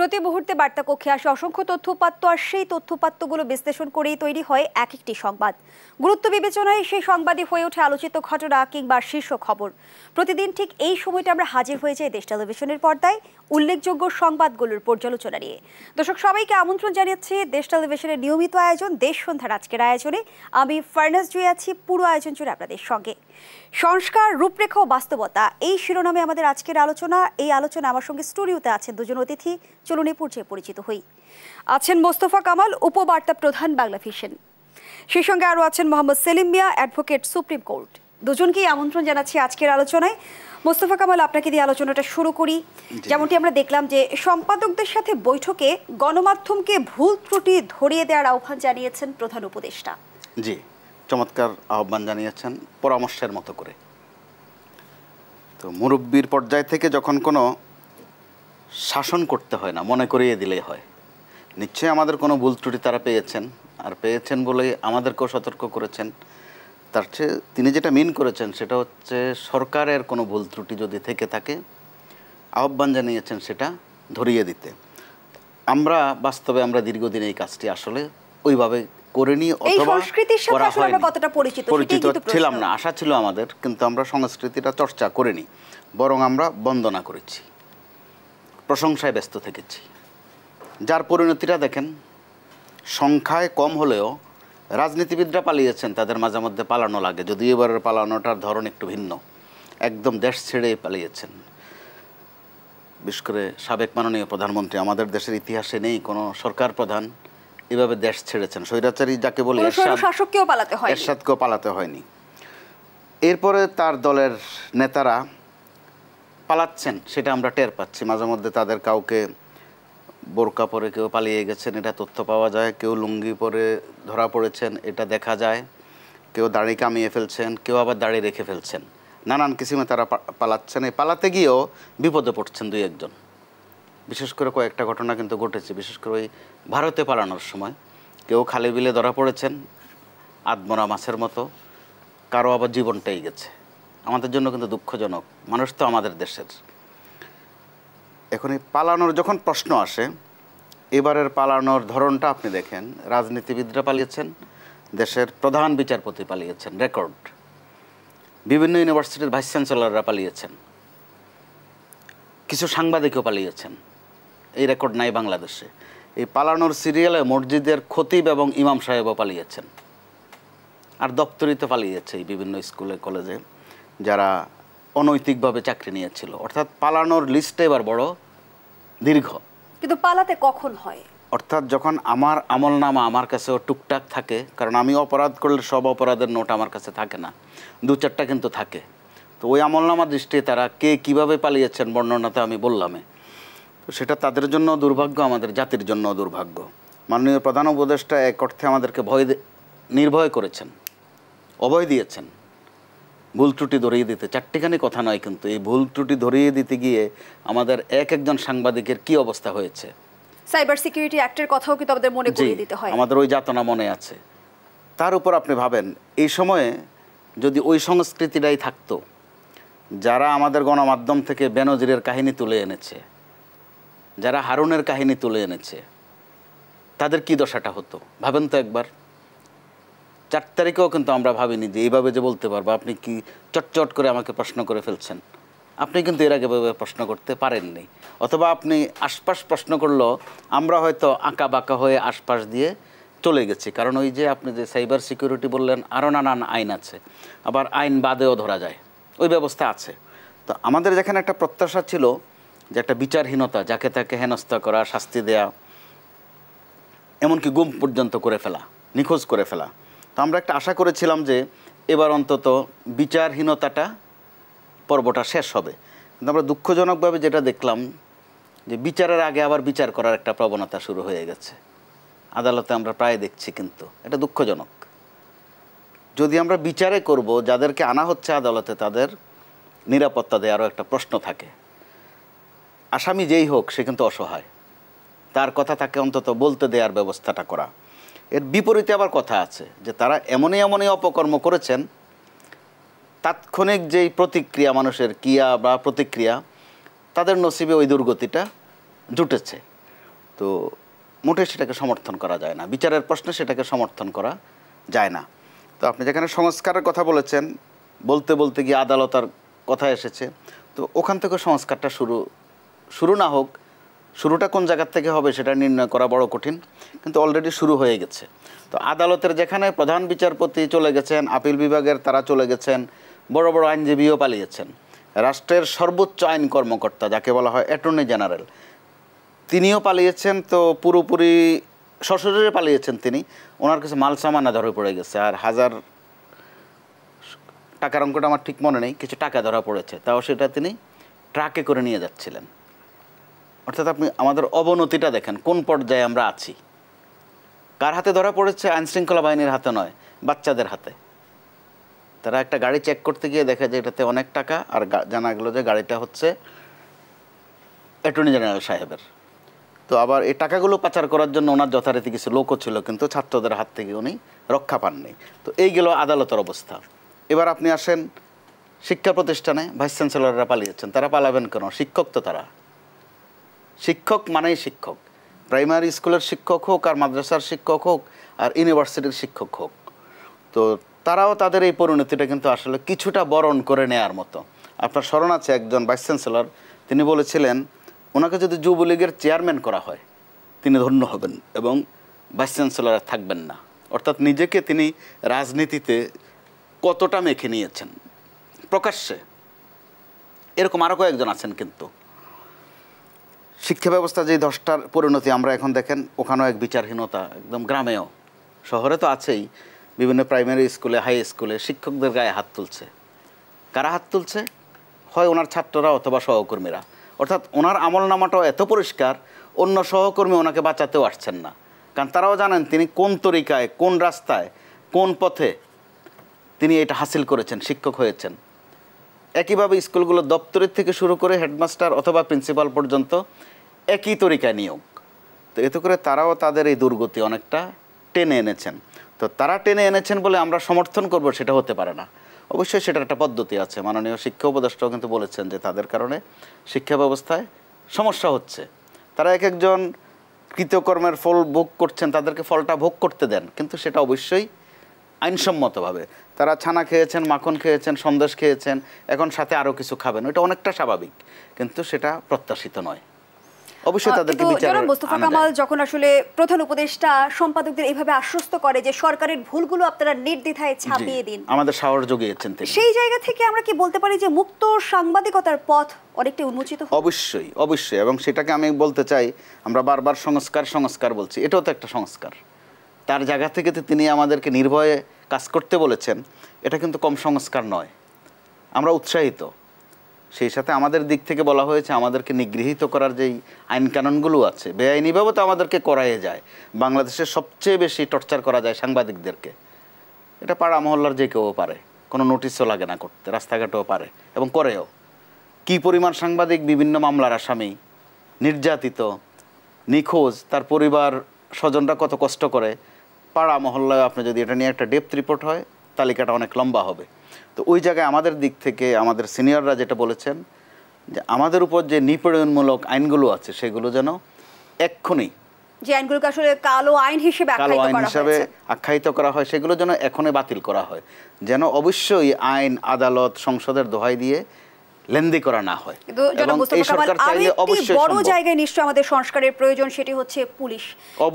প্রতি মুহূর্তে বার্তা কক্ষে আসে অসংখ্য তথ্যপাত্য, আর সেই তথ্যপাত্যগুলো বিশ্লেষণ করেই তৈরি হয় এক একটি সংবাদ। গুরুত্ব বিবেচনায় সেই সংবাদই হয়ে ওঠে আলোচিত ঘটনা কিংবা শীর্ষ খবর। প্রতিদিন ঠিক এই সময়টা আমরা হাজির হয়ে যাই দেশ টেলিভিশনের পর্দায় উল্লেখযোগ্য সংবাদগুলোর পর্যালোচনা নিয়ে। দর্শক সবাইকে আমন্ত্রণ জানিয়েছি দেশ টেলিভিশনের নিয়মিত আয়োজন দেশ সন্ধ্যার আজকের আয়োজনে। আমি ফারনাজ জুই আছি পুরো আয়োজন জুড়ে আপনাদের সঙ্গে। সংস্কার, রূপরেখা ও বাস্তবতা, এই শিরোনামে আমাদের আজকের আলোচনা। এই আলোচনা আমার সঙ্গে স্টুডিওতে আছেন দুজন অতিথি, চলুন এই পর্যায়ে পরিচিত হই। আছেন মোস্তফা কামাল, উপবার্তা প্রধান, বাংলা ভিশন। সেই সঙ্গে আরও আছেন মোহাম্মদ সেলিম মিয়া, অ্যাডভোকেট, সুপ্রিম কোর্ট। দুজনকেই আমন্ত্রণ জানাচ্ছি আজকের আলোচনায়। মোস্তফা কামাল, আপনাকে দিয়ে আলোচনাটা শুরু করি। যেমনটি আমরা দেখলাম যে সম্পাদকদের সাথে বৈঠকে গণমাধ্যমকে ভুল ত্রুটি ধরিয়ে দেওয়ার আহ্বান জানিয়েছেন প্রধান উপদেষ্টা। জি, চমৎকার আহ্বান জানিয়েছেন পরামর্শের মতো করে। তো মুরব্বির পর্যায় থেকে যখন কোনো শাসন করতে হয় না, মনে করিয়ে দিলেই হয়। নিশ্চয়ই আমাদের কোনো ভুল ত্রুটি তারা পেয়েছেন, আর পেয়েছেন বলেই আমাদেরকেও সতর্ক করেছেন। তার চেয়ে তিনি যেটা মিন করেছেন সেটা হচ্ছে সরকারের কোনো ভুল ত্রুটি যদি থেকে থাকে আহ্বান জানিয়েছেন সেটা ধরিয়ে দিতে। আমরা বাস্তবে আমরা দীর্ঘদিন এই কাজটি আসলে ওইভাবে করিনি, অথবা করা হয়নি, পরিচিত ছিলাম না। আশা ছিল আমাদের, কিন্তু আমরা সংস্কৃতিটা চর্চা করিনি, বরং আমরা বন্দনা করেছি, প্রশংসায় ব্যস্ত থেকেছি। যার পরিণতিটা দেখেন, সংখ্যায় কম হলেও রাজনীতিবিদরা পালিয়েছেন, তাদের মাঝে মধ্যে পালানো লাগে, যদিও এবারের পালানোটার ধরন একটু ভিন্ন। একদম দেশ ছেড়ে পালিয়েছেন। বিশেষ করে সাবেক মাননীয় প্রধানমন্ত্রী, আমাদের দেশের ইতিহাসে নেই কোনো সরকার প্রধান এভাবে দেশ ছেড়েছেন। স্বৈরাচারী যাকে বলি, এরশাদকেও পালাতে হয়নি। এরপরে তার দলের নেতারা পালাচ্ছেন, সেটা আমরা টের পাচ্ছি। মাঝে মধ্যে তাদের কাউকে বোরকা পরে কেউ পালিয়ে গেছেন, এটা তথ্য পাওয়া যায়। কেউ লুঙ্গি পরে ধরা পড়েছেন, এটা দেখা যায়। কেউ দাড়ি কামিয়ে ফেলছেন, কেউ আবার দাড়ি রেখে ফেলছেন। নানান কিসিমে তারা পালাচ্ছেন। এই পালাতে গিয়েও বিপদে পড়ছেন দুই একজন। বিশেষ করে কয়েকটা ঘটনা কিন্তু ঘটেছে, বিশেষ করে ওই ভারতে পালানোর সময়। কেউ খালে বিলে ধরা পড়েছেন আধমরা মাছের মতো, কারো আবার জীবনটাই গেছে। আমাদের জন্য কিন্তু দুঃখজনক, মানুষ তো আমাদের দেশের। এখন এই পালানোর যখন প্রশ্ন আসে, এবারের পালানোর ধরনটা আপনি দেখেন। রাজনীতিবিদরা পালিয়েছেন, দেশের প্রধান বিচারপতি পালিয়েছেন, রেকর্ড। বিভিন্ন ইউনিভার্সিটির ভাইস চ্যান্সেলররা পালিয়েছেন, কিছু সাংবাদিকও পালিয়েছেন। এই রেকর্ড নাই বাংলাদেশে। এই পালানোর সিরিয়ালে মসজিদের খতিব এবং ইমাম সাহেবও পালিয়েছেন। আর দপ্তরিতে পালিয়েছে এই বিভিন্ন স্কুলে কলেজে যারা অনৈতিকভাবে চাকরি নিয়েছিল। অর্থাৎ পালানোর লিস্টে এবার বড় দীর্ঘ। কিন্তু পালাতে কখন হয়? অর্থাৎ যখন আমার আমলনামা আমার কাছেও টুকটাক থাকে, কারণ আমি অপরাধ করলে সব অপরাধের নোট আমার কাছে থাকে না, দু চারটা কিন্তু থাকে। তো ওই আমলনামার দৃষ্টিতে তারা কে কীভাবে পালিয়েছেন বর্ণনাতে আমি বললামে। তো সেটা তাদের জন্য দুর্ভাগ্য, আমাদের জাতির জন্য দুর্ভাগ্য। মাননীয় প্রধান উপদেষ্টা এক অর্থে আমাদেরকে নির্ভয় করেছেন, অভয় দিয়েছেন ভুল ত্রুটি ধরিয়ে দিতে। চারটিখানি কথা নয়, কিন্তু এই ভুল ত্রুটি ধরিয়ে দিতে গিয়ে আমাদের একজন সাংবাদিকের কি অবস্থা হয়েছে। সাইবার সিকিউরিটি অ্যাক্টের কথাও কিন্তু আমাদের মনে করিয়ে দিতে হয়। আমাদের ওই যাতনা মনে আছে। তার উপর আপনি ভাবেন, এই সময়ে যদি ওই সংস্কৃতিটাই থাকতো, যারা আমাদের গণমাধ্যম থেকে বেনজিরের কাহিনী তুলে এনেছে, যারা হারুনের কাহিনী তুলে এনেছে, তাদের কি দশাটা হতো ভাবেন তো একবার। 4 তারিখেও কিন্তু আমরা ভাবিনি যে এইভাবে যে বলতে পারবো। আপনি কি চটচট করে আমাকে প্রশ্ন করে ফেলছেন। আপনি কিন্তু এর আগে প্রশ্ন করতে পারেননি, অথবা আপনি আশপাশ প্রশ্ন করলেও আমরা হয়তো আঁকা বাঁকা হয়ে আশপাশ দিয়ে চলে গেছি। কারণ ওই যে আপনি যে সাইবার সিকিউরিটি বললেন, আরও নানান আইন আছে, আবার আইন বাদেও ধরা যায়, ওই ব্যবস্থা আছে। তো আমাদের যেখানে একটা প্রত্যাশা ছিল যে একটা বিচারহীনতা, যাকে তাকে হেনস্থা করা, শাস্তি দেয়া, এমনকি গুম পর্যন্ত করে ফেলা, নিখোঁজ করে ফেলা। তো আমরা একটা আশা করেছিলাম যে এবার অন্তত বিচারহীনতাটা পর্বটা শেষ হবে। কিন্তু আমরা দুঃখজনকভাবে যেটা দেখলাম যে বিচারের আগে আবার বিচার করার একটা প্রবণতা শুরু হয়ে গেছে আদালতে, আমরা প্রায় দেখছি। কিন্তু এটা দুঃখজনক। যদি আমরা বিচারে করব, যাদেরকে আনা হচ্ছে আদালতে তাদের নিরাপত্তা দেওয়ারও একটা প্রশ্ন থাকে। আসামি যেই হোক সে কিন্তু অসহায়, তার কথা তাকে অন্তত বলতে দেওয়ার ব্যবস্থাটা করা। এর বিপরীতে আবার কথা আছে যে তারা এমনই অপকর্ম করেছেন, তাৎক্ষণিক যেই প্রতিক্রিয়া, মানুষের কিয়া বা প্রতিক্রিয়া, তাদের নসিবে ওই দুর্গতিটা জুটেছে। তো মোটেই সেটাকে সমর্থন করা যায় না, বিচারের প্রশ্নে সেটাকে সমর্থন করা যায় না। তো আপনি যেখানে সংস্কারের কথা বলেছেন, বলতে বলতে গিয়ে আদালতার কথা এসেছে, তো ওখান থেকে সংস্কারটা শুরু না হোক, শুরুটা কোন জায়গার থেকে হবে সেটা নির্ণয় করা বড় কঠিন, কিন্তু অলরেডি শুরু হয়ে গেছে। তো আদালতের যেখানে প্রধান বিচারপতি চলে গেছেন, আপিল বিভাগের তারা চলে গেছেন, বড় বড় আইনজীবীও পালিয়েছেন, রাষ্ট্রের সর্বোচ্চ আইন কর্মকর্তা যাকে বলা হয় অ্যাটর্নি জেনারেল, তিনিও পালিয়েছেন। তো পুরোপুরি সশরীরে পালিয়েছেন তিনি, ওনার কাছে মাল সামানা ধরে পড়ে গেছে, আর হাজার টাকার অঙ্কটা আমার ঠিক মনে নেই, কিছু টাকা ধরা পড়েছে, তাও সেটা তিনি ট্রাকে করে নিয়ে যাচ্ছিলেন। অর্থাৎ আপনি আমাদের অবনতিটা দেখেন কোন পর্যায়ে আমরা আছি। কার হাতে ধরা পড়েছে? আইনশৃঙ্খলা বাহিনীর হাতে নয়, বাচ্চাদের হাতে। তারা একটা গাড়ি চেক করতে গিয়ে দেখে যে এটাতে অনেক টাকা, আর জানা গেল যে গাড়িটা হচ্ছে অ্যাটর্নি জেনারেল সাহেবের। তো আবার এই টাকাগুলো পাচার করার জন্য ওনার যথারীতি কিছু লোকও ছিল, কিন্তু ছাত্রদের হাত থেকে উনি রক্ষা পাননি। তো এই গেল আদালতের অবস্থা। এবার আপনি আসেন শিক্ষা প্রতিষ্ঠানে, ভাইস চ্যান্সেলররা পালিয়েছেন। তারা পালাবেন কেন? শিক্ষক তো তারা, শিক্ষক মানেই শিক্ষক, প্রাইমারি স্কুলের শিক্ষক হোক, আর মাদ্রাসার শিক্ষক হোক, আর ইউনিভার্সিটির শিক্ষক হোক। তো তারাও তাদের এই পরিণতিটা কিন্তু আসলে কিছুটা বরণ করে নেয়ার মতো। আপনার স্মরণ আছে একজন ভাইস চ্যান্সেলর, তিনি বলেছিলেন ওনাকে যদি যুবলীগের চেয়ারম্যান করা হয় তিনি ধন্য হবেন এবং ভাইস চ্যান্সেলর থাকবেন না। অর্থাৎ নিজেকে তিনি রাজনীতিতে কতটা মেখে নিয়েছেন প্রকাশ্যে। এরকম আরও কয়েকজন আছেন। কিন্তু শিক্ষা ব্যবস্থা যে 10টার পরিণতি আমরা এখন দেখেন, ওখানেও এক বিচারহীনতা, একদম গ্রামেও, শহরে তো আছেই। বিভিন্ন প্রাইমারি স্কুলে, হাই স্কুলে শিক্ষকদের গায়ে হাত তুলছে। কারা হাত তুলছে? হয় ওনার ছাত্ররা অথবা সহকর্মীরা। অর্থাৎ ওনার আমলনামাটাও এত পরিষ্কার, অন্য সহকর্মী ওনাকে বাঁচাতেও আসছেন না, কারণ তারাও জানেন তিনি কোন তরিকায়, কোন রাস্তায়, কোন পথে তিনি এটা হাসিল করেছেন, শিক্ষক হয়েছেন। একইভাবে স্কুলগুলোর দপ্তরের থেকে শুরু করে হেডমাস্টার অথবা প্রিন্সিপাল পর্যন্ত একই তরিকায় নিয়োগ। তো এতে করে তারাও তাদের এই দুর্গতি অনেকটা টেনে এনেছেন। তো তারা টেনে এনেছেন বলে আমরা সমর্থন করব সেটা হতে পারে না। অবশ্যই সেটার একটা পদ্ধতি আছে। মাননীয় শিক্ষা উপদেষ্টাও কিন্তু বলেছেন যে তাদের কারণে শিক্ষা ব্যবস্থায় সমস্যা হচ্ছে। তারা এক একজন কৃতকর্মের ফল ভোগ করছেন, তাদেরকে ফলটা ভোগ করতে দেন, কিন্তু সেটা অবশ্যই আইনসম্মতভাবে। তারা ছানা খেয়েছেন, মাখন খেয়েছেন, সন্দেশ খেয়েছেন, এখন সাথে আরও কিছু খাবেন, ওটা অনেকটা স্বাভাবিক, কিন্তু সেটা প্রত্যাশিত নয়। অবশ্যই তাদেরকে বিচারে মোস্তফা কামাল যখন আসলে প্রধান উপদেষ্টা সম্পাদকদের এইভাবে আশ্বস্ত করে যে সরকারের ভুলগুলো আপনারা নির্দ্বিধায় ছাপিয়ে দিন, আমাদের সাহস জুগিয়েছেন তিনি। সেই জায়গা থেকে আমরা কি বলতে পারি যে মুক্ত সাংবাদিকতার পথ অনেকটা উন্মোচিত? অবশ্যই, অবশ্যই। এবং সেটাকে আমি বলতে চাই, আমরা বারবার সংস্কার সংস্কার বলছি, এটাও তো একটা সংস্কার। তার জায়গা থেকে তো তিনি আমাদেরকে নির্ভয়ে কাজ করতে বলেছেন, এটা কিন্তু কম সংস্কার নয়। আমরা উৎসাহিত। সেই সাথে আমাদের দিক থেকে বলা হয়েছে আমাদেরকে নিগৃহীত করার যেই আইন কানুনগুলো আছে, বেআইনিভাবে তো আমাদেরকে করাই যায়। বাংলাদেশে সবচেয়ে বেশি টর্চার করা যায় সাংবাদিকদেরকে। এটা পাড়া মহল্লার যে কেউ পারে, কোনো নোটিশও লাগে না করতে, রাস্তাঘাটেও পারে এবং করেও। কী পরিমাণ সাংবাদিক বিভিন্ন মামলার আসামি, নির্যাতিত, নিখোঁজ, তার পরিবার স্বজনরা কত কষ্ট করে। পাড়া মহল্লায় আপনি যদি এটা নিয়ে একটা ডেপথ রিপোর্ট হয়, তালিকাটা অনেক লম্বা হবে। তো ওই জায়গায় আমাদের দিক থেকে আমাদের সিনিয়ররা যেটা বলেছেন যে আমাদের উপর যে নিপীড়নমূলক আইনগুলো আছে সেগুলো যেন এক্ষুনি, যে আইনগুলোকে আসলে কালো আইন হিসেবে আখ্যায়িত করা হয়, সেগুলো যেন এখনই বাতিল করা হয়। যেন অবশ্যই আইন, আদালত, সংসদের দোহাই দিয়ে লেনদি করা না হয়। এবং এই সরকার চাইলে অবশ্যই বড় জায়গায় নিশ্চয়ই আমাদের সংস্কারের প্রয়োজন, সেটি হচ্ছে পুলিশ।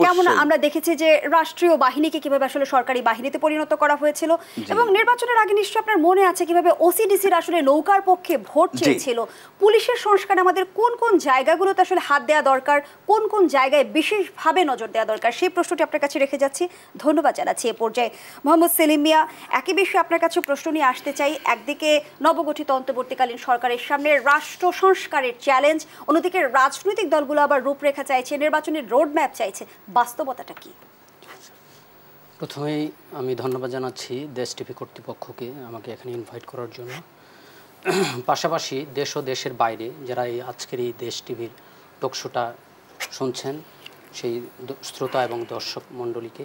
কেমন আমরা দেখেছি যে রাষ্ট্রীয় বাহিনীকে কিভাবে আসলে সরকারি বাহিনীতে পরিণত করা হয়েছিল, এবং নির্বাচনের আগে নিশ্চয়ই আপনার মনে আছে কিভাবে ওসিডিসির আসলে নৌকার পক্ষে ভোট চেয়েছিল। পুলিশের সংস্কারে আমাদের কোন কোন জায়গাগুলোতে আসলে হাত দেওয়া দরকার, কোন কোন জায়গায় বিশেষভাবে নজর দেওয়া দরকার, সেই প্রশ্নটি আপনার কাছে রেখে যাচ্ছি। ধন্যবাদ জানাচ্ছি এ পর্যায়ে মোহাম্মদ সেলিম মিয়া। একই বিষয়ে আপনার কাছে প্রশ্ন নিয়ে আসতে চাই। একদিকে নবগঠিত অন্তর্বর্তীকালীন সরকারের সামনে রাষ্ট্র সংস্কারের চ্যালেঞ্জ, অন্যদিকে রাজনৈতিক দলগুলো আবার রূপরেখা চাইছে, নির্বাচনের রোডম্যাপ চাইছে, বাস্তবতাটা কি? প্রথমেই আমি ধন্যবাদ জানাচ্ছি দেশ টিভি কর্তৃপক্ষকে আমাকে এখানে ইনভাইট করার জন্য। পাশাপাশি দেশ ও দেশের বাইরে যারা এই আজকের এই দেশ টিভির টকশোটা শুনছেন, সেই শ্রোতা এবং দর্শক মণ্ডলীকে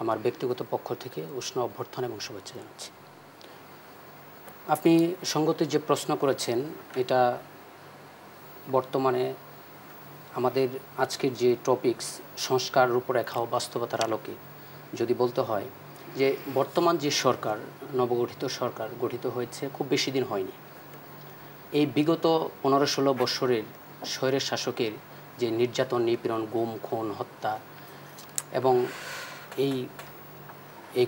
আমার ব্যক্তিগত পক্ষ থেকে উষ্ণ অভ্যর্থনা এবং শুভেচ্ছা জানাচ্ছি। আপনি সঙ্গত যে প্রশ্ন করেছেন, এটা বর্তমানে আমাদের আজকের যে টপিকস সংস্কার রূপরেখা ও বাস্তবতার আলোকে যদি বলতে হয় যে বর্তমান যে সরকার নবগঠিত সরকার গঠিত হয়েছে খুব বেশি দিন হয়নি। এই বিগত 15-16 বছরের স্বৈরের শাসকের যে নির্যাতন নিপীড়ন গুম খুন হত্যা এবং এই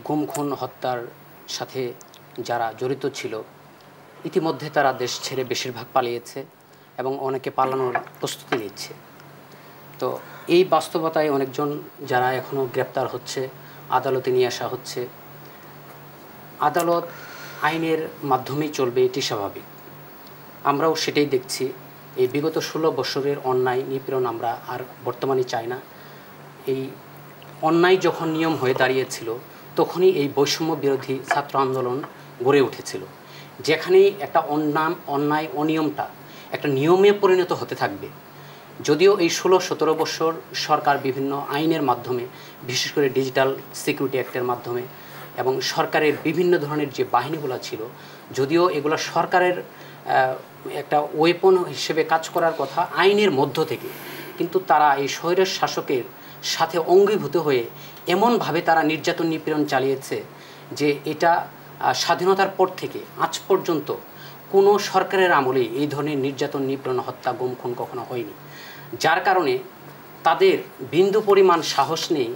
গুম খুন হত্যার সাথে যারা জড়িত ছিল ইতিমধ্যে তারা দেশ ছেড়ে বেশিরভাগ পালিয়েছে এবং অনেকে পালানোর প্রস্তুতি নিচ্ছে। তো এই বাস্তবতায় অনেকজন যারা এখনও গ্রেপ্তার হচ্ছে আদালতে নিয়ে আসা হচ্ছে। আদালত আইনের মাধ্যমেই চলবে, এটি স্বাভাবিক। আমরাও সেটাই দেখছি। এই বিগত 16 বছরের অন্যায় নিপীড়ন আমরা আর বর্তমানে চাই না। এই অন্যায় যখন নিয়ম হয়ে দাঁড়িয়েছিল তখনই এই বৈষম্য বিরোধী ছাত্র আন্দোলন গড়ে উঠেছিল, যেখানেই একটা অন্যায় অনিয়মটা একটা নিয়মে পরিণত হতে থাকবে। যদিও এই 16-17 বছর সরকার বিভিন্ন আইনের মাধ্যমে, বিশেষ করে ডিজিটাল সিকিউরিটি অ্যাক্টের মাধ্যমে এবং সরকারের বিভিন্ন ধরনের যে বাহিনীগুলো ছিল, যদিও এগুলো সরকারের একটা ওয়েপন হিসেবে কাজ করার কথা আইনের মধ্য থেকে, কিন্তু তারা এই স্বৈরের শাসকের সাথে অঙ্গীভূত হয়ে এমনভাবে তারা নির্যাতন নিপীড়ন চালিয়েছে যে এটা স্বাধীনতার পর থেকে আজ পর্যন্ত কোনো সরকারের আমলেই এই ধরনের নির্যাতন নিপীড়ন হত্যা গুম খুন কখনো হয়নি। যার কারণে তাদের বিন্দু পরিমাণ সাহস নেই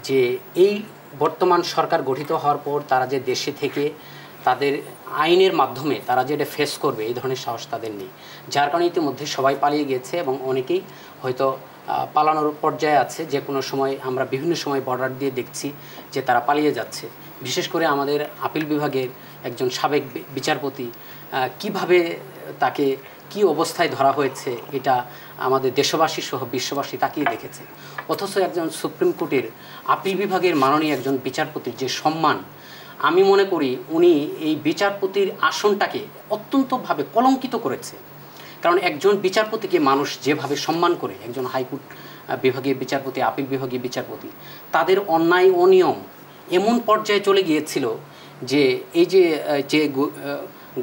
যে এই বর্তমান সরকার গঠিত হওয়ার পর তারা যে দেশে থেকে তাদের আইনের মাধ্যমে তারা যে এটা ফেস করবে এই ধরনের সাহস তাদের নেই। যার কারণে ইতিমধ্যে সবাই পালিয়ে গেছে এবং অনেকেই হয়তো পালানোর পর্যায়ে আছে। যে কোনো সময় আমরা বিভিন্ন সময় বর্ডার দিয়ে দেখছি যে তারা পালিয়ে যাচ্ছে। বিশেষ করে আমাদের আপিল বিভাগের একজন সাবেক বিচারপতি কিভাবে তাকে কি অবস্থায় ধরা হয়েছে এটা আমাদের দেশবাসী সহ বিশ্ববাসী তাকিয়ে দেখেছে। অথচ একজন সুপ্রিম কোর্টের আপিল বিভাগের মাননীয় একজন বিচারপতির যে সম্মান, আমি মনে করি উনি এই বিচারপতির আসনটাকে অত্যন্তভাবে কলঙ্কিত করেছে। কারণ একজন বিচারপতিকে মানুষ যেভাবে সম্মান করে, একজন হাইকোর্ট বিভাগীয় বিচারপতি, আপিল বিভাগীয় বিচারপতি, তাদের অন্যায় অনিয়ম এমন পর্যায়ে চলে গিয়েছিল যে এই যে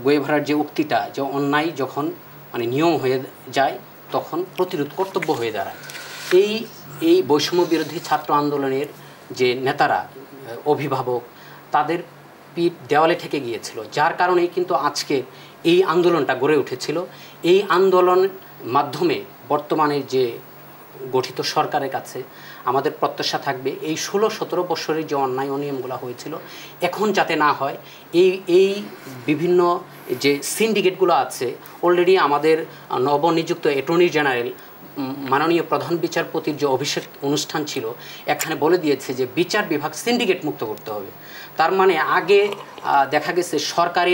গুয়েভারার যে উক্তিটা, যে অন্যায় যখন মানে নিয়ম হয়ে যায় তখন প্রতিরোধ কর্তব্য হয়ে দাঁড়ায়। এই বৈষম্য বিরোধী ছাত্র আন্দোলনের যে নেতারা, অভিভাবক, তাদের পিঠ দেওয়ালে ঠেকে গিয়েছিল। যার কারণেই কিন্তু আজকে এই আন্দোলনটা গড়ে উঠেছিল। এই আন্দোলনের মাধ্যমে বর্তমানে যে গঠিত সরকারের কাছে আমাদের প্রত্যাশা থাকবে এই 16-17 বছরের যে অন্যায় অনিয়মগুলো হয়েছিল এখন যাতে না হয়। এই বিভিন্ন যে সিন্ডিকেটগুলো আছে, অলরেডি আমাদের নবনিযুক্ত অ্যাটর্নি জেনারেল মাননীয় প্রধান বিচারপতির যে অভিষেক অনুষ্ঠান ছিল এখানে বলে দিয়েছে যে বিচার বিভাগ সিন্ডিকেট মুক্ত করতে হবে। তার মানে আগে দেখা গেছে সরকারি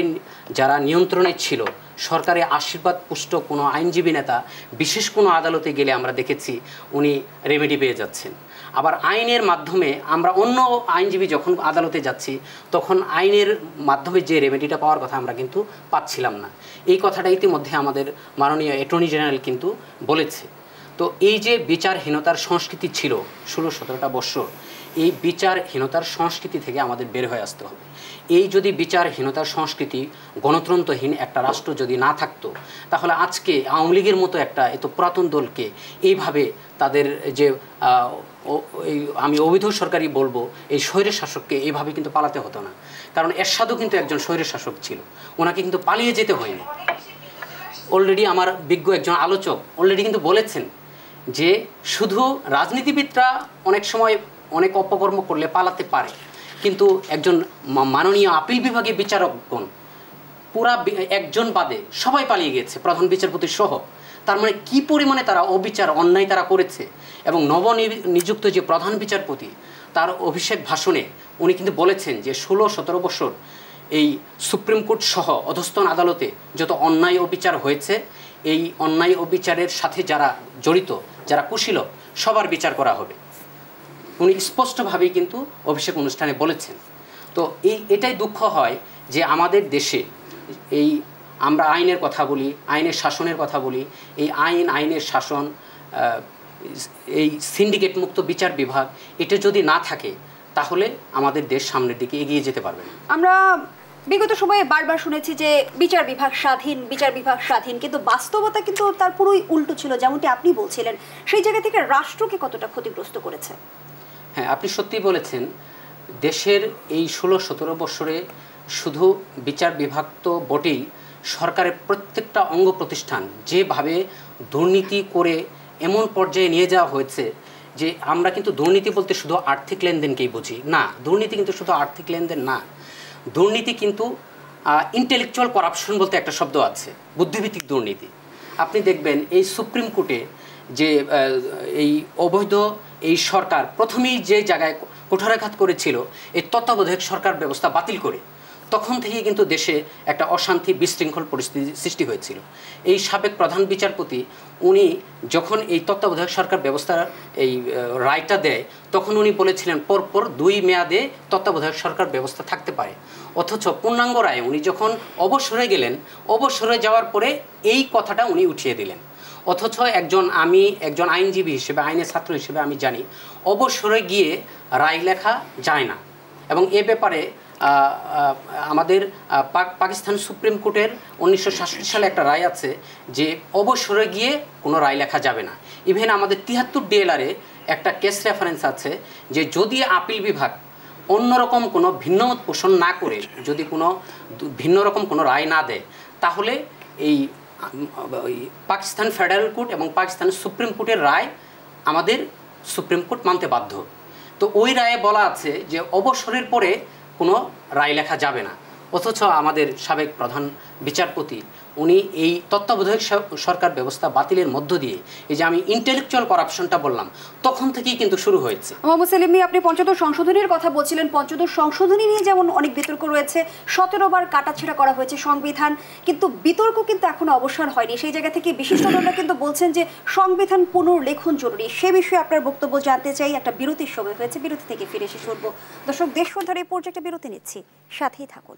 যারা নিয়ন্ত্রণে ছিল, সরকারি আশীর্বাদ পুষ্ট কোনো আইনজীবী নেতা বিশেষ কোনো আদালতে গেলে আমরা দেখেছি উনি রেমেডি পেয়ে যাচ্ছেন। আবার আইনের মাধ্যমে আমরা অন্য আইনজীবী যখন আদালতে যাচ্ছি তখন আইনের মাধ্যমে যে রেমেডিটা পাওয়ার কথা আমরা কিন্তু পাচ্ছিলাম না। এই কথাটা ইতিমধ্যে আমাদের মাননীয় অ্যাটর্নি জেনারেল কিন্তু বলেছে। তো এই যে বিচারহীনতার সংস্কৃতি ছিল 16-17টা বছর, এই বিচারহীনতার সংস্কৃতি থেকে আমাদের বের হয়ে আসতে হবে। এই যদি বিচারহীনতার সংস্কৃতি, গণতন্ত্রহীন একটা রাষ্ট্র যদি না থাকতো, তাহলে আজকে আওয়ামী লীগের মতো একটা এত পুরাতন দলকে এইভাবে তাদের যে আমি অবৈধ সরকারই বলবো, এই স্বৈরের শাসককে এইভাবে কিন্তু পালাতে হতো না। কারণ এরশাদও কিন্তু একজন স্বৈরের শাসক ছিল, ওনাকে কিন্তু পালিয়ে যেতে হয়নি। অলরেডি আমার বিজ্ঞ একজন আলোচক অলরেডি কিন্তু বলেছেন যে শুধু রাজনীতিবিদরা অনেক সময় অনেক অপকর্ম করলে পালাতে পারে, কিন্তু একজন মাননীয় আপিল বিভাগীয় বিচারকগণ পুরা একজন বাদে সবাই পালিয়ে গেছে, প্রধান বিচারপতি সহ। তার মানে কি পরিমাণে তারা অবিচার অন্যায় তারা করেছে। এবং নবনিযুক্ত যে প্রধান বিচারপতি তার অভিষেক ভাষণে উনি কিন্তু বলেছেন যে 16-17 বছর এই সুপ্রিম কোর্ট সহ অধস্তন আদালতে যত অন্যায় অবিচার হয়েছে, এই অন্যায় অবিচারের সাথে যারা জড়িত, যারা কুশীল, সবার বিচার করা হবে। উনি স্পষ্টভাবেই কিন্তু অভিষেক অনুষ্ঠানে বলেছেন। তো এটাই দুঃখ হয় যে আমাদের দেশে এই আমরা আইনের কথা বলি, আইনের শাসনের কথা বলি, এই আইনের শাসন, এই সিন্ডিকেট মুক্ত বিচার বিভাগ, এটা যদি না থাকে তাহলে আমাদের দেশ সামনের দিকে এগিয়ে যেতে পারবে না। আমরা বিগত সময়ে বারবার শুনেছি যে বিচার বিভাগ স্বাধীন, কিন্তু বাস্তবতা কিন্তু তার পুরোই উল্টো ছিল, যেমনটি আপনি বলছিলেন। সেই জায়গা থেকে রাষ্ট্রকে কতটা ক্ষতিগ্রস্ত করেছে? হ্যাঁ, আপনি সত্যিই বলেছেন। দেশের এই 16-17 বছরে শুধু বিচার বিভাগ তো বটেই, সরকারের প্রত্যেকটা অঙ্গ প্রতিষ্ঠান যেভাবে দুর্নীতি করে এমন পর্যায়ে নিয়ে যাওয়া হয়েছে যে আমরা কিন্তু দুর্নীতি বলতে শুধু আর্থিক লেনদেনকেই বুঝি না। দুর্নীতি কিন্তু শুধু আর্থিক লেনদেন না, দুর্নীতি কিন্তু ইন্টেলেকচুয়াল করাপশন বলতে একটা শব্দ আছে, বুদ্ধিভিত্তিক দুর্নীতি। আপনি দেখবেন এই সুপ্রিম কোর্টে যে এই অবৈধ এই সরকার প্রথমেই যে জায়গায় কুঠারাঘাত করেছিল এই তত্ত্বাবধায়ক সরকার ব্যবস্থা বাতিল করে, তখন থেকেই কিন্তু দেশে একটা অশান্তি বিশৃঙ্খল পরিস্থিতি সৃষ্টি হয়েছিল। এই সাবেক প্রধান বিচারপতি উনি যখন এই তত্ত্বাবধায়ক সরকার ব্যবস্থার এই রায়টা দেয়, তখন উনি বলেছিলেন পরপর 2 মেয়াদে তত্ত্বাবধায়ক সরকার ব্যবস্থা থাকতে পারে। অথচ পূর্ণাঙ্গ রায়ে উনি যখন অবসরে গেলেন, অবসরে যাওয়ার পরে এই কথাটা উনি উঠিয়ে দিলেন। অথচ আমি একজন আইনজীবী হিসেবে, আইনের ছাত্র হিসেবে আমি জানি অবসরে গিয়ে রায় লেখা যায় না। এবং এ ব্যাপারে আমাদের পাকিস্তান সুপ্রিম কোর্টের 1967 সালে একটা রায় আছে যে অবসরে গিয়ে কোনো রায় লেখা যাবে না। ইভেন আমাদের 73 DLR-এ একটা কেস রেফারেন্স আছে যে যদি আপিল বিভাগ অন্যরকম কোনো ভিন্নমত পোষণ না করে, যদি কোনো ভিন্ন রকম কোনো রায় না দেয়, তাহলে এই পাকিস্তান ফেডারেল কোর্ট এবং পাকিস্তান সুপ্রিম কোর্টের রায় আমাদের সুপ্রিম কোর্ট মানতে বাধ্য। তো ওই রায়ে বলা আছে যে অবসরের পরে কোনো রায় লেখা যাবে না। অথচ আমাদের সাবেক প্রধান বিচারপতি উনি এই তত্ত্বাবধায়ক সরকার ব্যবস্থা বাতিলের মধ্য দিয়ে, এই যে আমি ইন্টেলেকচুয়াল করাপশনটা বললাম, তখন থেকেই কিন্তু শুরু হয়েছে। মোহাম্মদ সেলিম মিয়া, আপনি পঞ্চদশ সংশোধনীর কথা বলছিলেন। পঞ্চদশ সংশোধনী নিয়ে যেমন অনেক বিতর্ক রয়েছে, 17 বার কাটাছেঁড়া করা হয়েছে সংবিধান, কিন্তু বিতর্ক কিন্তু এখনো অবসান হয়নি। সেই জায়গা থেকে বিশিষ্টজনরা কিন্তু বলছেন যে সংবিধান পুনর্লেখন জরুরি। সে বিষয়ে আপনার বক্তব্য জানতে চাই। একটা বিরতির সময় হয়েছে, বিরতি থেকে ফিরে এসে শুনব। দর্শক, দেশ সন্ধ্যার এই পর্যায়ে বিরতি নিচ্ছি, সাথেই থাকুন।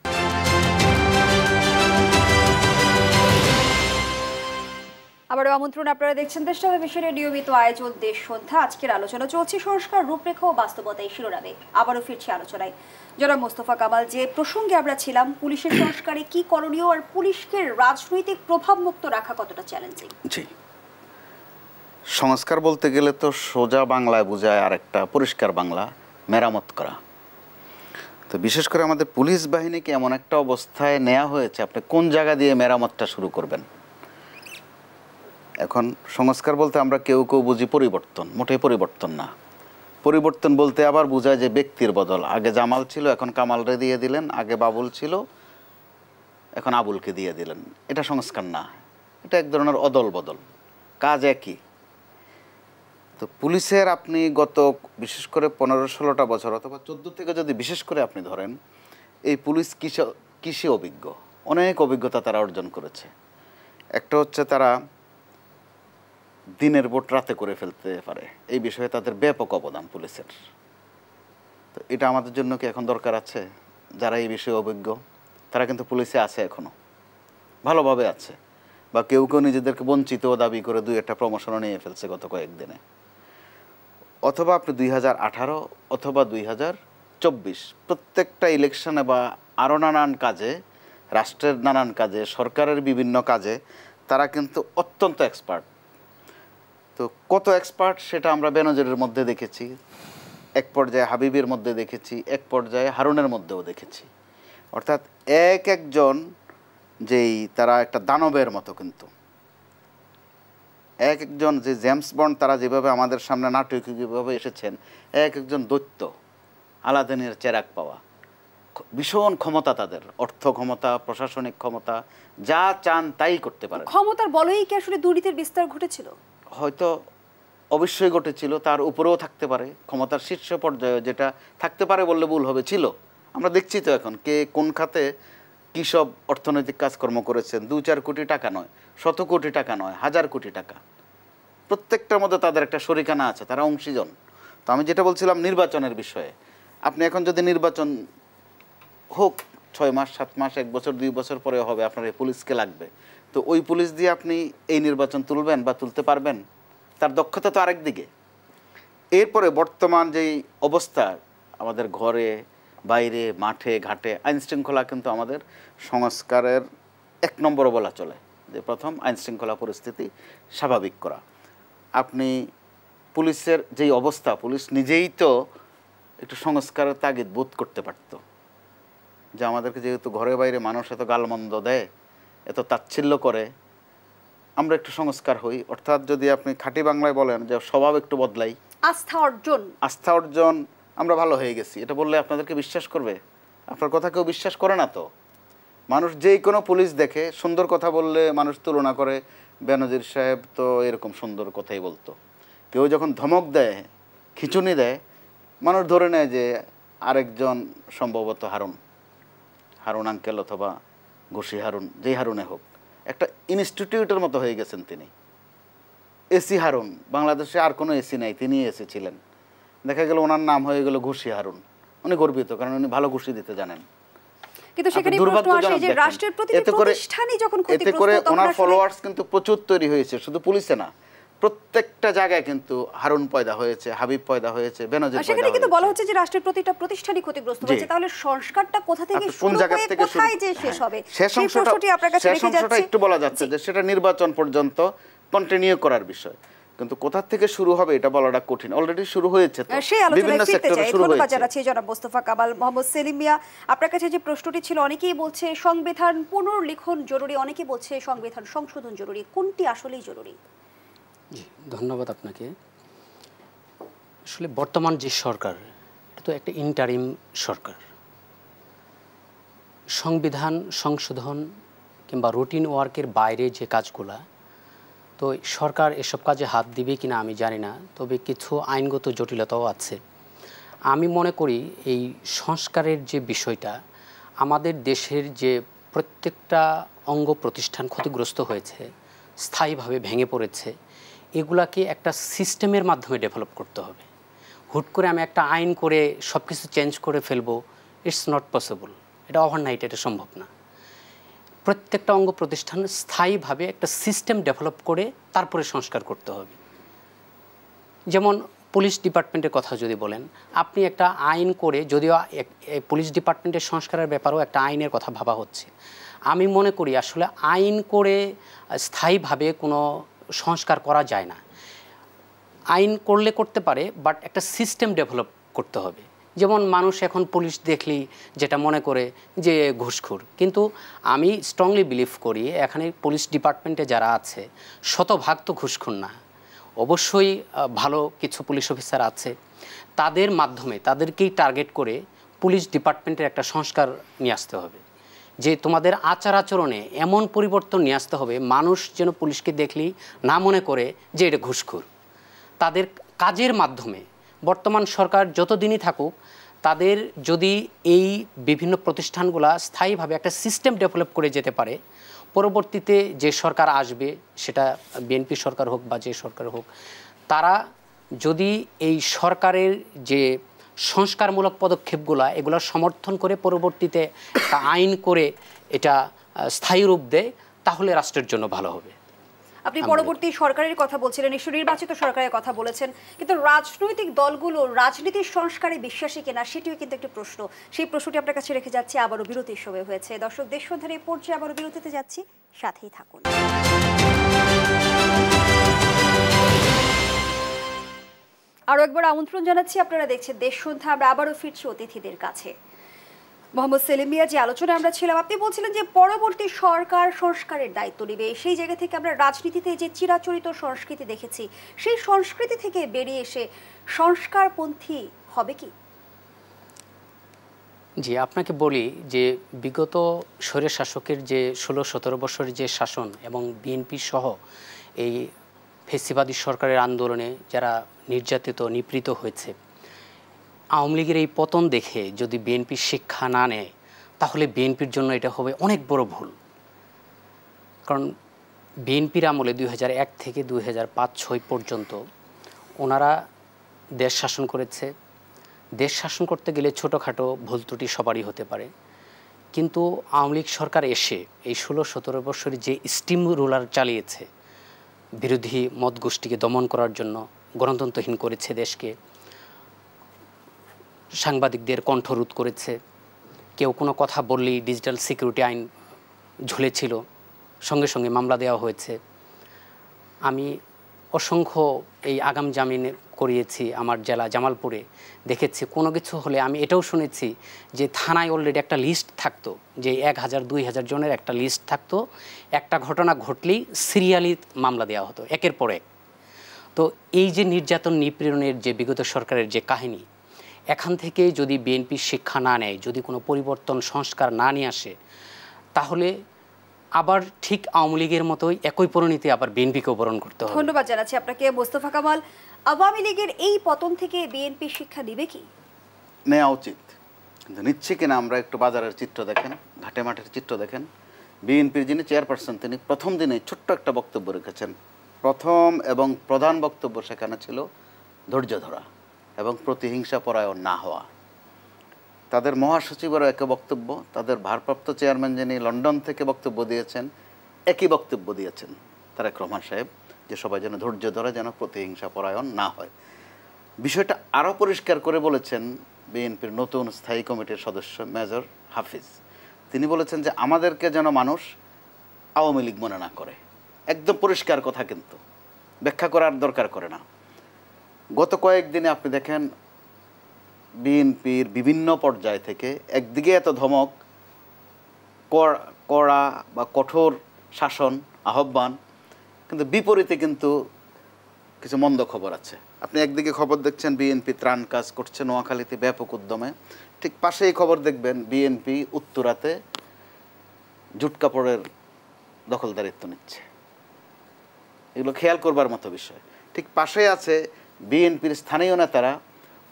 আবারও আমন্ত্রণ, আপনারা দেখছেন দেশ টেলিভিশনের নিয়মিত আয়োজন দেশ সন্ধ্যা। আজকের আলোচনা চলছে সংস্কার, রূপরেখা ও বাস্তবতা এই শিরোনামে। আবারও ফিরছি আলোচনায়। জনাব মোস্তফা কামাল, যে প্রসঙ্গে আমরা ছিলাম, পুলিশের সংস্কারে কি করণীয় আর পুলিশকে রাজনৈতিক প্রভাব মুক্ত রাখা কতটা চ্যালেঞ্জিং? জি, সংস্কার বলতে গেলে তো সোজা বাংলায় বোঝায় আর একটা পরিষ্কার বাংলা, মেরামত করা। তো বিশেষ করে আমাদের পুলিশ বাহিনীকে এমন একটা অবস্থায় নেওয়া হয়েছে, আপনি কোন জায়গা দিয়ে মেরামতটা শুরু করবেন। এখন সংস্কার বলতে আমরা কেউ বুঝি পরিবর্তন, মোটেই পরিবর্তন না। পরিবর্তন বলতে আবার বোঝায় যে ব্যক্তির বদল, আগে জামাল ছিল এখন কামালরে দিয়ে দিলেন, আগে বাবুল ছিল এখন আবুলকে দিয়ে দিলেন। এটা সংস্কার না, এটা এক ধরনের অদল বদল, কাজ একই। তো পুলিশের আপনি গত বিশেষ করে 15-16টা বছর অথবা 14 থেকে যদি বিশেষ করে আপনি ধরেন, এই পুলিশ কিসে অভিজ্ঞ, অনেক অভিজ্ঞতা তারা অর্জন করেছে। একটা হচ্ছে তারা দিনের ভোট রাতে করে ফেলতে পারে, এই বিষয়ে তাদের ব্যাপক অবদান পুলিশের। তো এটা আমাদের জন্য কি এখন দরকার আছে? যারা এই বিষয়ে অভিজ্ঞ তারা কিন্তু পুলিশে আছে, এখনও ভালোভাবে আছে, বা কেউ নিজেদেরকে বঞ্চিত দাবি করে 2-1টা প্রমোশনও নিয়ে ফেলছে গত কয়েকদিনে। অথবা আপনি 2018 অথবা 2024 প্রত্যেকটা ইলেকশনে বা আরও নানান কাজে, রাষ্ট্রের নানান কাজে, সরকারের বিভিন্ন কাজে তারা কিন্তু অত্যন্ত এক্সপার্ট। তো কত এক্সপার্ট সেটা আমরা বেনজিরের মধ্যে দেখেছি, এক পর্যায়ে হাবিবের মধ্যে দেখেছি, এক পর্যায়ে হারুনের মধ্যেও দেখেছি। অর্থাৎ একজন যেই তারা একটা দানবের মতো, কিন্তু একজন যে জেমস বন্ড, তারা যেভাবে আমাদের সামনে নাটকীয়ভাবে এসেছেন, একজন দৈত্য, আলাদিনের চেরাগ পাওয়া, ভীষণ ক্ষমতা তাদের, অর্থ ক্ষমতা, প্রশাসনিক ক্ষমতা, যা চান তাই করতে পারে। ক্ষমতার বলেই কি আসলে দুর্নীতির বিস্তার ঘটেছিল? হয়তো অবশ্যই ঘটেছিল, তার উপরেও থাকতে পারে, ক্ষমতার শীর্ষ পর্যায়ে যেটা থাকতে পারে বললে ভুল হবে, ছিল। আমরা দেখছি তো এখন কে কোন খাতে কী সব অর্থনৈতিক কাজকর্ম করেছেন। 2-4 কোটি টাকা নয়, 100 কোটি টাকা নয়, 1000 কোটি টাকা, প্রত্যেকটার মধ্যে তাদের একটা শরিকানা আছে, তারা অংশীজন। তো আমি যেটা বলছিলাম নির্বাচনের বিষয়ে, আপনি এখন যদি নির্বাচন হোক 6 মাস, 7 মাস, 1 বছর, 2 বছর পরে হবে, আপনার এই পুলিশকে লাগবে। তো ওই পুলিশ দিয়ে আপনি এই নির্বাচন তুলবেন বা তুলতে পারবেন? তার দক্ষতা তো আরেক দিকে। এরপরে বর্তমান যেই অবস্থা আমাদের ঘরে, বাইরে মাঠে ঘাটে আইন শৃঙ্খলা কিন্তু আমাদের সংস্কারের 1 নম্বর বলা চলে, যে প্রথম আইন শৃঙ্খলা পরিস্থিতি স্বাভাবিক করা। আপনি পুলিশের যেই অবস্থা, পুলিশ নিজেই তো একটু সংস্কারের তাগিদ বোধ করতে পারতো, যে আমাদেরকে যেহেতু ঘরে বাইরে মানুষ এত গালমন্দ দেয়, এত তাচ্ছিল্য করে, আমরা একটু সংস্কার হই। অর্থাৎ যদি আপনি খাঁটি বাংলায় বলেন যে স্বভাব একটু বদলাই, আস্থা অর্জন, আমরা ভালো হয়ে গেছি, এটা বললে আপনাদেরকে বিশ্বাস করবে? আপনার কথা কেউ বিশ্বাস করে না তো। মানুষ যেই কোনো পুলিশ দেখে সুন্দর কথা বললে মানুষ তুলনা করে, বেনজির সাহেব তো এরকম সুন্দর কথাই বলতো। কেউ যখন ধমক দেয়, খিঁচুনি দেয়, মানুষ ধরে নেয় যে আরেকজন সম্ভবত হারুন আঙ্কেল অথবা ঘুষি হারুন, যেই হারুনে হোক, একটা ইনস্টিটিউটের মতো হয়ে গেছেন তিনি। এসি হারুন, বাংলাদেশে আর কোনো এসি নাই, তিনি এসি ছিলেন। দেখা গেল ওনার নাম হয়ে গেল ঘুষি হারুন। উনি গর্বিত, কারণ উনি ভালো ঘুষি দিতে জানেন। কিন্তু সেখানে প্রশ্ন আসে যে রাষ্ট্রের প্রতিটি প্রতিষ্ঠানই যখন ক্ষতিগ্রস্ত, এতে করে ওনার ফলোয়ার্স কিন্তু প্রচুর তৈরি হয়েছে, শুধু পুলিশে না, প্রত্যেকটা জায়গায় কিন্তু হারুন পয়দা হয়েছে, হাবিব পয়দা হয়েছে, বেনজির পয়দা হয়েছে। সেখানে কিন্তু বলা হচ্ছে যে রাষ্ট্রের প্রতিটা প্রতিষ্ঠানই ক্ষতিগ্রস্ত হয়েছে। তাহলে সংস্কারটা কোথা থেকে শুরু হয়ে কোথায় যে শেষ হবে, সেই প্রশ্নটি আপনার কাছে রেখে যাচ্ছি। একটু বলা যাচ্ছে যে সেটা নির্বাচন পর্যন্ত কন্টিনিউ করার বিষয়, কিন্তু কোথা থেকে শুরু হবে এটা বলাটা কঠিন। অলরেডি শুরু হয়েছে, তো বিভিন্ন সেক্টরে শুরু হয়েছে। ধন্যবাদ জানাচ্ছি জনাব মোস্তফা কামাল। মোহাম্মদ সেলিম মিয়া, আপনার কাছে যে প্রশ্নটি ছিল, অনেকেই বলছে সংবিধান পুনর্লিখন জরুরি, অনেকেই বলছে সংবিধান সংশোধন জরুরি, কোনটি আসলেই জরুরি? জি, ধন্যবাদ আপনাকে। আসলে বর্তমান যে সরকার, এটা তো একটা ইন্টারিম সরকার। সংবিধান সংশোধন কিংবা রুটিন ওয়ার্কের বাইরে যে কাজগুলা, তো সরকার এসব কাজে হাত দিবে কিনা আমি জানি না, তবে কিছু আইনগত জটিলতাও আছে। আমি মনে করি এই সংস্কারের যে বিষয়টা, আমাদের দেশের যে প্রত্যেকটা অঙ্গ প্রতিষ্ঠান ক্ষতিগ্রস্ত হয়েছে, স্থায়ীভাবে ভেঙে পড়েছে, এগুলাকে একটা সিস্টেমের মাধ্যমে ডেভেলপ করতে হবে। হুট করে আমি একটা আইন করে সব কিছু চেঞ্জ করে ফেলবো, ইটস নট পসিবল। এটা ওভারনাইট, এটা সম্ভব না। প্রত্যেকটা অঙ্গ প্রতিষ্ঠান স্থায়ীভাবে একটা সিস্টেম ডেভেলপ করে তারপরে সংস্কার করতে হবে। যেমন পুলিশ ডিপার্টমেন্টের কথা যদি বলেন, আপনি একটা আইন করে, যদিও পুলিশ ডিপার্টমেন্টের সংস্কারের ব্যাপারেও একটা আইনের কথা ভাবা হচ্ছে, আমি মনে করি আসলে আইন করে স্থায়ীভাবে কোনো সংস্কার করা যায় না। আইন করলে করতে পারে, বাট একটা সিস্টেম ডেভেলপ করতে হবে। যেমন মানুষ এখন পুলিশ দেখলেই যেটা মনে করে যে ঘুষখোর, কিন্তু আমি স্ট্রংলি বিলিভ করি এখানে পুলিশ ডিপার্টমেন্টে যারা আছে শতভাগ তো ঘুষখোর না। অবশ্যই ভালো কিছু পুলিশ অফিসার আছে, তাদের মাধ্যমে তাদেরকেই টার্গেট করে পুলিশ ডিপার্টমেন্টের একটা সংস্কার নিয়ে আসতে হবে, যে তোমাদের আচার আচরণে এমন পরিবর্তন নিয়ে আসতে হবে মানুষ যেন পুলিশকে দেখলেই না মনে করে যে এটা ঘুষখোর। তাদের কাজের মাধ্যমে বর্তমান সরকার যতদিনই থাকুক, তাদের যদি এই বিভিন্ন প্রতিষ্ঠানগুলা স্থায়ীভাবে একটা সিস্টেম ডেভেলপ করে যেতে পারে, পরবর্তীতে যে সরকার আসবে, সেটা বিএনপি সরকার হোক বা যে সরকার হোক, তারা যদি এই সরকারের যে সংস্কারমূলক পদক্ষেপগুলো এগুলো সমর্থন করে পরবর্তীতে একটা আইন করে এটা স্থায়ী রূপ দেয়, তাহলে রাষ্ট্রের জন্য ভালো হবে। আপনি পরবর্তী সরকারের কথা বলছিলেন, নিশ্চয়ই নির্বাচিত সরকারের কথা বলেছেন, কিন্তু রাজনৈতিক দলগুলো রাজনীতির সংস্কারে বিশ্বাসী কিনা সেটিও কিন্তু একটি প্রশ্ন। সেই প্রশ্নটি আপনার কাছে রেখে যাচ্ছি। আবারও বিরতির সময় হয়েছে। দর্শক, দেশ সন্ধানে পর্যায়ে আবারও বিরতিতে যাচ্ছি, সাথেই থাকুন। আরও একবার আমন্ত্রণ জানাচ্ছি, আপনারা দেখছেন দেশ সন্ধ্যা। আমরা আবারও ফিরছি অতিথিদের কাছে। মোহাম্মদ সেলিম মিয়া, যে আলোচনা আমরা ছিলাম, আপনি বলছিলেন যে পরবর্তী সরকার সংস্কারের দায়িত্ব নেবে। সেই জায়গা থেকে আমরা রাজনীতিতে যে চিরাচরিত সংস্কৃতি দেখেছি, সেই সংস্কৃতি থেকে বেরিয়ে এসে সংস্কারপন্থী হবে কি? জি, আপনাকে বলি যে বিগত স্বৈর শাসকের যে 16-17 বছরের যে শাসন এবং বিএনপি সহ এই ফেসিবাদী সরকারের আন্দোলনে যারা নির্যাতিত নিপীড়িত হয়েছে, আওয়ামী লীগের এই পতন দেখে যদি বিএনপি শিক্ষা না নেয়, তাহলে বিএনপির জন্য এটা হবে অনেক বড় ভুল। কারণ বিএনপির আমলে 2001 থেকে 2005-06 পর্যন্ত ওনারা দেশ শাসন করেছে। দেশ শাসন করতে গেলে ছোটোখাটো ভুল ত্রুটি সবারই হতে পারে, কিন্তু আওয়ামী লীগ সরকার এসে এই 16-17 বছরে যে স্টিম রোলার চালিয়েছে, বিরোধী মত গোষ্ঠীকে দমন করার জন্য গণতন্ত্রহীন করেছে দেশকে, সাংবাদিকদের কণ্ঠরোধ করেছে, কেউ কোনো কথা বললেই ডিজিটাল সিকিউরিটি আইন ঝুলেছিল, সঙ্গে সঙ্গে মামলা দেওয়া হয়েছে। আমি অসংখ্য এই আগাম জামিন করিয়েছি আমার জেলা জামালপুরে, দেখেছি কোনো কিছু হলে আমি এটাও শুনেছি যে থানায় অলরেডি একটা লিস্ট থাকতো, যে 1000-2000 জনের একটা লিস্ট থাকতো, একটা ঘটনা ঘটলেই সিরিয়ালি মামলা দেওয়া হতো একের পর এক। তো এই যে নির্যাতন নিপীড়নের যে বিগত সরকারের যে কাহিনী, এখান থেকে যদি বিএনপি শিক্ষা না নেয়, যদি কোনো পরিবর্তন সংস্কার না নিয়ে আসে, তাহলে আবার ঠিক আওয়ামী লীগের মতোই একই পরিণতি আবার বিএনপিকেও বরণ করতে হবে। ধন্যবাদ জানাচ্ছি আপনাকে মোস্তফা কামাল। আওয়ামী লীগের এই পতন থেকে বিএনপি শিক্ষা নেবে কি? নেওয়া উচিত, কিন্তু নিচ্ছে কিনা আমরা একটু বাজারের চিত্র দেখেন, ঘাটে মাঠের চিত্র দেখেন। বিএনপির যিনি চেয়ারপারসন তিনি প্রথম দিনে ছোট্ট একটা বক্তব্য রেখেছেন। প্রথম এবং প্রধান বক্তব্য সেখানে ছিল ধৈর্য ধরা এবং প্রতিহিংসা পরায়ণ না হওয়া। তাদের মহাসচিবেরও একই বক্তব্য, তাদের ভারপ্রাপ্ত চেয়ারম্যান যিনি লন্ডন থেকে বক্তব্য দিয়েছেন একই বক্তব্য দিয়েছেন তারেক রহমান সাহেব, যে সবাই যেন ধৈর্য ধরে, যেন প্রতিহিংসা পরায়ণ না হয়। বিষয়টা আরও পরিষ্কার করে বলেছেন বিএনপির নতুন স্থায়ী কমিটির সদস্য মেজর হাফিজ। তিনি বলেছেন যে আমাদেরকে যেন মানুষ আওয়ামী লীগ মনে না করে। একদম পরিষ্কার কথা, কিন্তু ব্যাখ্যা করার দরকার করে না। গত কয়েকদিনে আপনি দেখেন বিএনপির বিভিন্ন পর্যায় থেকে একদিকে এত ধমক, কড়া বা কঠোর শাসন আহ্বান, কিন্তু বিপরীতে কিন্তু কিছু মন্দ খবর আছে। আপনি একদিকে খবর দেখছেন বিএনপি ত্রাণ কাজ করছে নোয়াখালীতে ব্যাপক উদ্যমে, ঠিক পাশেই খবর দেখবেন বিএনপি উত্তরাতে জুট কাপড়ের দখলদারিত্ব নিচ্ছে। এগুলো খেয়াল করবার মতো বিষয়। ঠিক পাশে আছে বিএনপির স্থানীয় নেতারা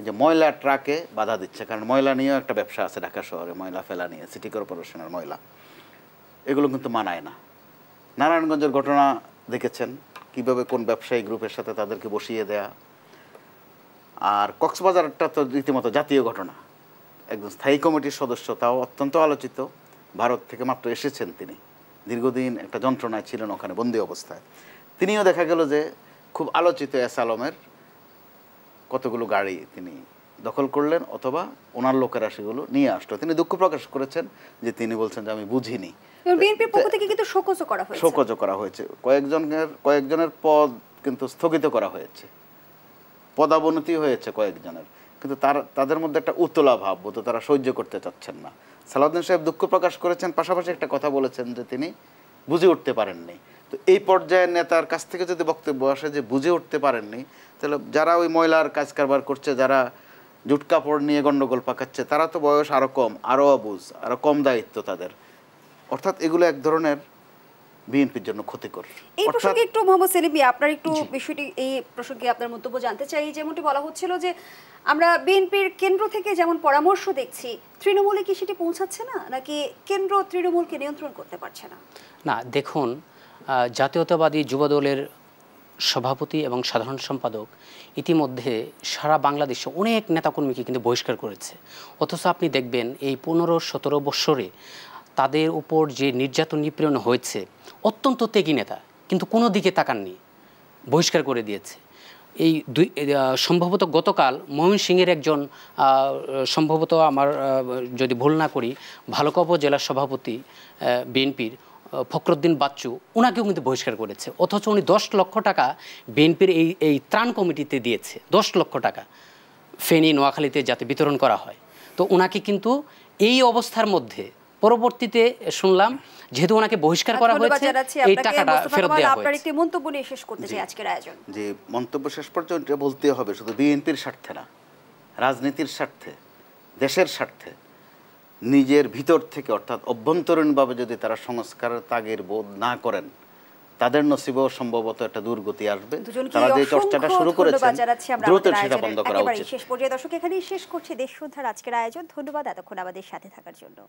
যে ময়লা ট্রাকে বাধা দিচ্ছে, কারণ ময়লা নিয়েও একটা ব্যবসা আছে ঢাকা শহরে, ময়লা ফেলা নিয়ে, সিটি কর্পোরেশনের ময়লা। এগুলো কিন্তু মানায় না। নারায়ণগঞ্জের ঘটনা দেখেছেন কিভাবে কোন ব্যবসায়ী গ্রুপের সাথে তাদেরকে বসিয়ে দেয়া। আর কক্সবাজারটা তো রীতিমতো জাতীয় ঘটনা। একজন স্থায়ী কমিটির সদস্য, তাও অত্যন্ত আলোচিত, ভারত থেকে মাত্র এসেছেন তিনি, দীর্ঘদিন একটা যন্ত্রণায় ছিলেন ওখানে বন্দি অবস্থায়। তিনিও দেখা গেল যে খুব আলোচিত এস আলমের কতগুলো গাড়ি তিনি দখল করলেন, অথবা ওনার লোকেরা সেগুলো নিয়ে আসলো। তিনি দুঃখ প্রকাশ করেছেন যে তিনি বলছেন যে আমি বুঝিনি। বিএনপির পক্ষ থেকে কিন্তু শোকজও করা হয়েছে, শোকজও করা হয়েছে। কয়েকজনের পদ কিন্তু স্থগিত করা হয়েছে, পদাবনতি হয়েছে কয়েকজনের, কিন্তু তাদের মধ্যে একটা উতলা ভাব হতো, তারা সহ্য করতে চাচ্ছেন না। সালাউদ্দিন সাহেব দুঃখ প্রকাশ করেছেন, পাশাপাশি একটা কথা বলেছেন যে তিনি বুঝে উঠতে পারেননি। তো এই পর্যায়ের নেতার কাছ থেকে যদি বক্তব্য আসে যে বুঝে উঠতে পারেননি, তাহলে যারা ওই ময়লার কাজ কারবার করছে, যারা জুট কাপড় নিয়ে গণ্ডগোল পাকাচ্ছে, তারা তো বয়স আরও কম, আরও অবুঝ, আরও কম দায়িত্ব তাদের। অর্থাৎ এগুলো এক ধরনের বিএনপির জন্য ক্ষতিকর। এই প্রসঙ্গে একটু মোহাম্মদ সেলিম মিয়া, আপনার একটু বিষয়টি, এই প্রসঙ্গে আপনার মন্তব্য জানতে চাই। যেমনটি বলা হচ্ছিল যে আমরা বিএনপির কেন্দ্র থেকে যেমন পরামর্শ দেখছি, তৃণমূলে কি সেটি পৌঁছাচ্ছে না, নাকি কেন্দ্র তৃণমূলকে নিয়ন্ত্রণ করতে পারছে না? না, দেখুন, জাতীয়তাবাদী যুবদলের সভাপতি এবং সাধারণ সম্পাদক ইতিমধ্যে সারা বাংলাদেশে অনেক নেতাকর্মীকে কিন্তু বহিষ্কার করেছে। অথচ আপনি দেখবেন এই 15-17 বৎসরে তাদের উপর যে নির্যাতন নিপীড়ন হয়েছে, অত্যন্ত ত্যাগী নেতা কিন্তু কোনো দিকে তাকাননি, বহিষ্কার করে দিয়েছে। এই সম্ভবত গতকাল ময়মনসিংহের একজন, সম্ভবত আমার যদি ভুল না করি, ভালুকা জেলার সভাপতি বিএনপির ফখরুদ্দিন বাচ্চু, ওনাকেও কিন্তু বহিষ্কার করেছে। অথচ উনি 10 লক্ষ টাকা বিএনপির এই ত্রাণ কমিটিতে দিয়েছে, 10 লক্ষ টাকা ফেনী নোয়াখালীতে যাতে বিতরণ করা হয়। তো ওনাকে কিন্তু এই অবস্থার মধ্যে পরবর্তীতে শুনলাম যেহেতু ওনাকে বহিষ্কার করা হয়েছে, এই টাকাটা ফেরত দেওয়া হয়েছে। আপনার একটি মন্তব্য নিয়ে শেষ করতে চাই আজকের আয়োজন। যে মন্তব্য শেষ পর্যন্ত বলতে হবে, শুধু বিএনপির স্বার্থে না, রাজনীতির স্বার্থে, দেশের স্বার্থে, নিজের ভিতর থেকে অর্থাৎ অভ্যন্তরীণভাবে যদি তারা সংস্কারের তাগিদ বোধ না করেন, তাদের নসিবেও সম্ভবত একটা দুর্গতি আসবে। তারা যে চর্চাটা শুরু করেছেন দ্রুত সেটা বন্ধ করা উচিত। শেষ পর্যায়ে দর্শক এখানেই শেষ করছি দেশ সন্ধ্যার আজকের আয়োজন। ধন্যবাদ এতক্ষণ আমাদের সাথে থাকার জন্য।